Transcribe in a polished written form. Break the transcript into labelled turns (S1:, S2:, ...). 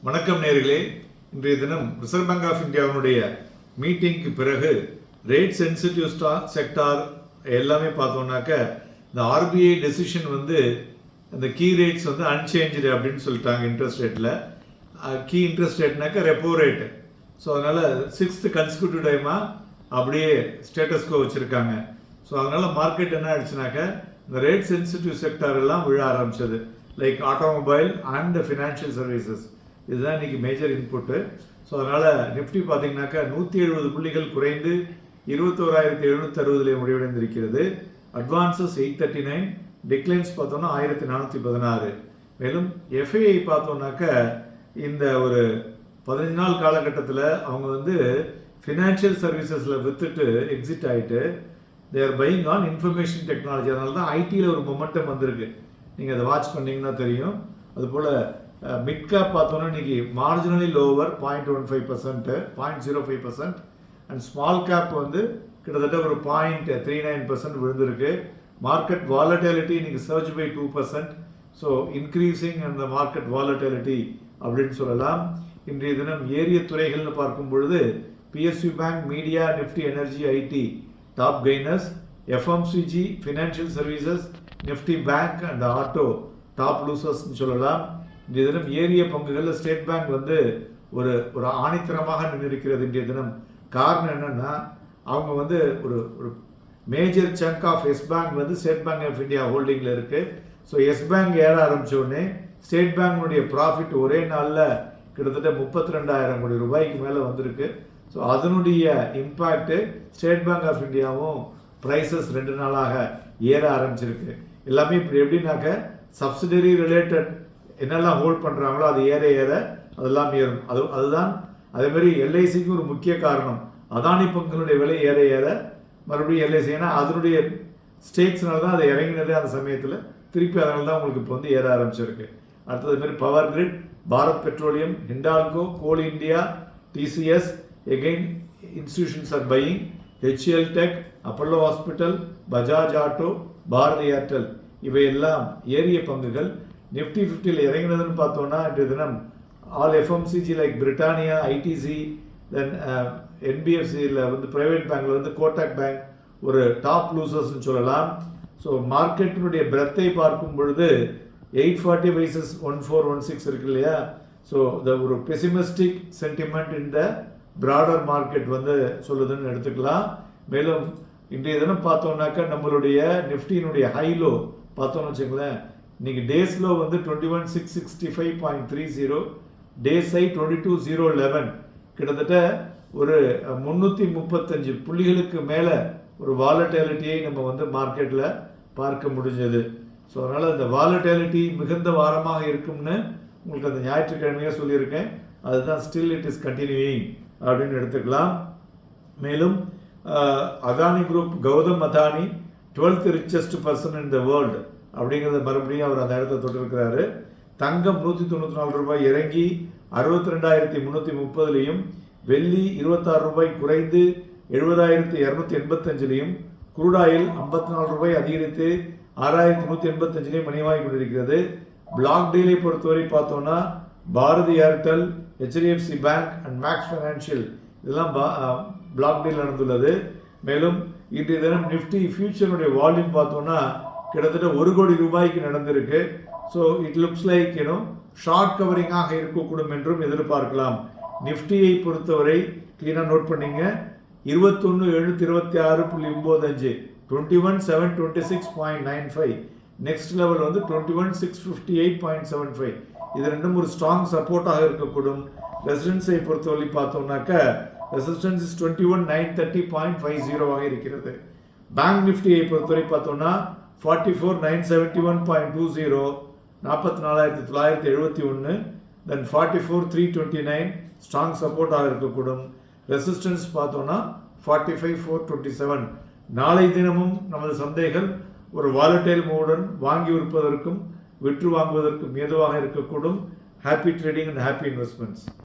S1: வணக்கம் நேர்களே. இன்றைய தினம் ரிசர்வ் பேங்க் ஆஃப் இந்தியாவுடைய மீட்டிங்க்கு பிறகு ரேட் சென்சிட்டிவ் செக்டார் எல்லாமே பார்த்தோம்னாக்க இந்த ஆர்பிஐ டெசிஷன் அந்த கீ ரேட்ஸ் அன்சேஞ்சு அப்படின்னு சொல்லிட்டாங்க. இன்ட்ரெஸ்ட் ரேட்டில் கீ இன்ட்ரெஸ்ட் ரேட்னாக்க ரெப்போ ரேட்டு. ஸோ அதனால் 6th கன்சிக்யூட்டிவ் டைமாக அப்படியே ஸ்டேட்டஸ்கோ வச்சுருக்காங்க. ஸோ அதனால் மார்க்கெட் என்ன ஆயிடுச்சுனாக்க இந்த ரேட் சென்சிட்டிவ் செக்டார் எல்லாம் விழ ஆரம்பிச்சது. Like automobile and financial services, இதுதான் இன்றைக்கி மேஜர் இன்புட்டு. ஸோ அதனால் நிஃப்டி பார்த்தீங்கன்னாக்கா 170 புள்ளிகள் குறைந்து 21,760 முடிவடைந்திருக்கிறது. அட்வான்சஸ் 839, டிக்ளைன்ஸ் பார்த்தோன்னா 1416. மேலும் எஃப்ஐஐ பார்த்தோம்னாக்க இந்த ஒரு 15 நாள் காலகட்டத்தில் அவங்க ஃபினான்ஷியல் சர்வீசஸில் விற்றுட்டு எக்ஸிட் ஆகிட்டு தேர் பையிங் ஆன் இன்ஃபர்மேஷன் டெக்னாலஜி. அதனால தான் ஐடியில் ஒரு மொமெண்டம் வந்திருக்கு. நீங்கள் அதை வாட்ச் பண்ணிங்கன்னா தெரியும். அதுபோல் மிட் கேப் பார்த்தோன்னா இன்றைக்கி marginally lower 0.15%, 0.05%. And small cap கிட்டத்தட்ட ஒரு 0.39% விழுந்திருக்கு. மார்க்கெட் வாலட்டிலிட்டி இன்றைக்கி சர்ஜ் பை 2%. ஸோ இன்க்ரீஸிங் அந்த மார்க்கெட் வாலட்டிலிட்டி அப்படின்னு சொல்லலாம். இன்றைய தினம் ஏரிய துறைகள்னு பார்க்கும் பொழுது PSU bank, media, Nifty energy, IT top gainers. FMCG, financial services, Nifty bank and auto top லூசர்ஸ்ன்னு சொல்லலாம். இன்றைய தினம் ஏரிய பங்குகளில் ஸ்டேட் பேங்க் ஒரு ஒரு ஆணித்தரமாக நின்றிருக்கிறது இன்றைய தினம். காரணம் என்னென்னா அவங்க ஒரு ஒரு major chunk of Yes Bank State Bank of India ஹோல்டிங்கில் இருக்குது. ஸோ எஸ் பேங்க் ஏற ஆரம்பித்தோடனே ஸ்டேட் பேங்கினுடைய ப்ராஃபிட் ஒரே நாளில் கிட்டத்தட்ட 32,000 கோடி ரூபாய்க்கு மேலே வந்திருக்கு. ஸோ அதனுடைய இம்பேக்டு ஸ்டேட் பேங்க் ஆஃப் இந்தியாவும் ப்ரைஸஸ் 2 நாளாக ஏற ஆரம்பிச்சிருக்கு. எல்லாமே இப்படி எப்படின்னாக்க சப்சிடரி ரிலேட்டட் என்னெல்லாம் ஹோல்ட் பண்ணுறாங்களோ அது ஏற ஏற அதெல்லாம் ஏறும். அதுதான் அதேமாதிரி எல்ஐசிக்கு ஒரு முக்கிய காரணம். அதானி பங்குகளுடைய விலை ஏற ஏற மறுபடியும் எல்ஐசி, ஏன்னா அதனுடைய ஸ்டேக்ஸ்னால தான் அது இறங்கினது அந்த சமயத்தில். திருப்பி அதனால தான் உங்களுக்கு இப்போ ஏற ஆரம்பிச்சிருக்கு. அடுத்தது மாரி Power Grid, Bharat Petroleum, Hindalco, Coal India, TCS, again institutions are buying, HCL Tech, Apollo Hospital, Bajaj Auto, Bharti Airtel இவையெல்லாம் ஏரிய பங்குகள். நிஃப்டி 50ல் இறங்கினதுன்னு பார்த்தோன்னா இன்றைய தினம் all FMCG like Britannia, ITC, then என்பிஎஃப்சியில் ப்ரைவேட் பேங்கில் கோட்டாக் பேங்க் ஒரு டாப் லூசர்ஸ்ன்னு சொல்லலாம். ஸோ மார்க்கெட்டினுடைய பிரெத்தை பார்க்கும் பொழுது 840 வைசஸ் 1416 இருக்கு இல்லையா. ஸோ ஒரு பெசிமிஸ்டிக் சென்டிமெண்ட் இந்த ப்ராடர் மார்க்கெட் சொல்லுதுன்னு எடுத்துக்கலாம். மேலும் இன்றைய தினம் பார்த்தோம்னாக்கா நம்மளுடைய நிஃப்டியினுடைய ஹைலோ பார்த்தோம்னு வச்சுங்களேன், இன்னைக்கு டேஸ்லோ 21,665.30, டேஸ் ஹை 22,011, கிட்டத்தட்ட ஒரு 335 புள்ளிகளுக்கு மேலே ஒரு வாலட்டிலிட்டியை நம்ம மார்க்கெட்டில் பார்க்க முடிஞ்சது. ஸோ அதனால் இந்த வாலட்டிலிட்டி மிகுந்த வாரமாக இருக்கும்னு உங்களுக்கு அந்த ஞாயிற்றுக்கிழமையாக சொல்லியிருக்கேன். அதுதான் ஸ்டில் இட் இஸ் கண்டினியூயிங் அப்படின்னு எடுத்துக்கலாம். மேலும் Adani group, Gautam Adani 12th richest person in the world அப்படிங்கிறத மறுபடியும் அவர் அந்த இடத்த தொட்டிருக்கிறாரு. தங்கம் 194 ரூபாய் இறங்கி 62,330, வெள்ளி 26 ரூபாய் குறைந்து 70,285, குரூடாயில் 54 ரூபாய் அதிகரித்து 6,185 மணிவாகி கொண்டிருக்கிறது. பிளாக் டீலை பொறுத்தவரை பார்த்தோம்னா பாரதி ஏர்டெல், ஹெச்டிஎஃப்சி பேங்க் அண்ட் மேக்ஸ் ஃபைனான்ஷியல் இதெல்லாம் பிளாக் டீல் நடந்துள்ளது. மேலும் இன்றைய தினம் நிஃப்டி ஃபியூச்சருடைய வால்யூம் பார்த்தோம்னா கிட்டத்தட்ட 1 கோடி ரூபாய்க்கு நடந்திருக்கு. So it looks like short கவரிங்காக இருக்கக்கூடும் என்றும் எதிர்பார்க்கலாம். நிஃப்டியை பொறுத்தவரை கிளீனாக நோட் பண்ணிங்க, 21,726.95, 21,726.95, நெக்ஸ்ட் லெவல் 21,658.75. இது ரெண்டும் ஒரு ஸ்ட்ராங் சப்போர்ட்டாக இருக்கக்கூடும். ரெசிஸ்டன்ஸை பொறுத்தவரை பார்த்தோம்னாக்க ரெசிஸ்டன்ஸ் இஸ் 21,930.50 இருக்கிறது. பேங்க் நிஃப்டியை பொறுத்தவரை பார்த்தோம்னா 44,971.20, 44,971, தென் 44,329 ஸ்ட்ராங் சப்போர்ட்டாக இருக்கக்கூடும். ரெசிஸ்டன்ஸ் பார்த்தோம்னா 45,427. நாளை தினமும் நமது சந்தைகள் ஒரு வாலட்டைல் மூவுடன் வாங்கி விற்பதற்கும் விற்று வாங்குவதற்கும் ஏதுவாக இருக்கக்கூடும். Happy trading and happy investments.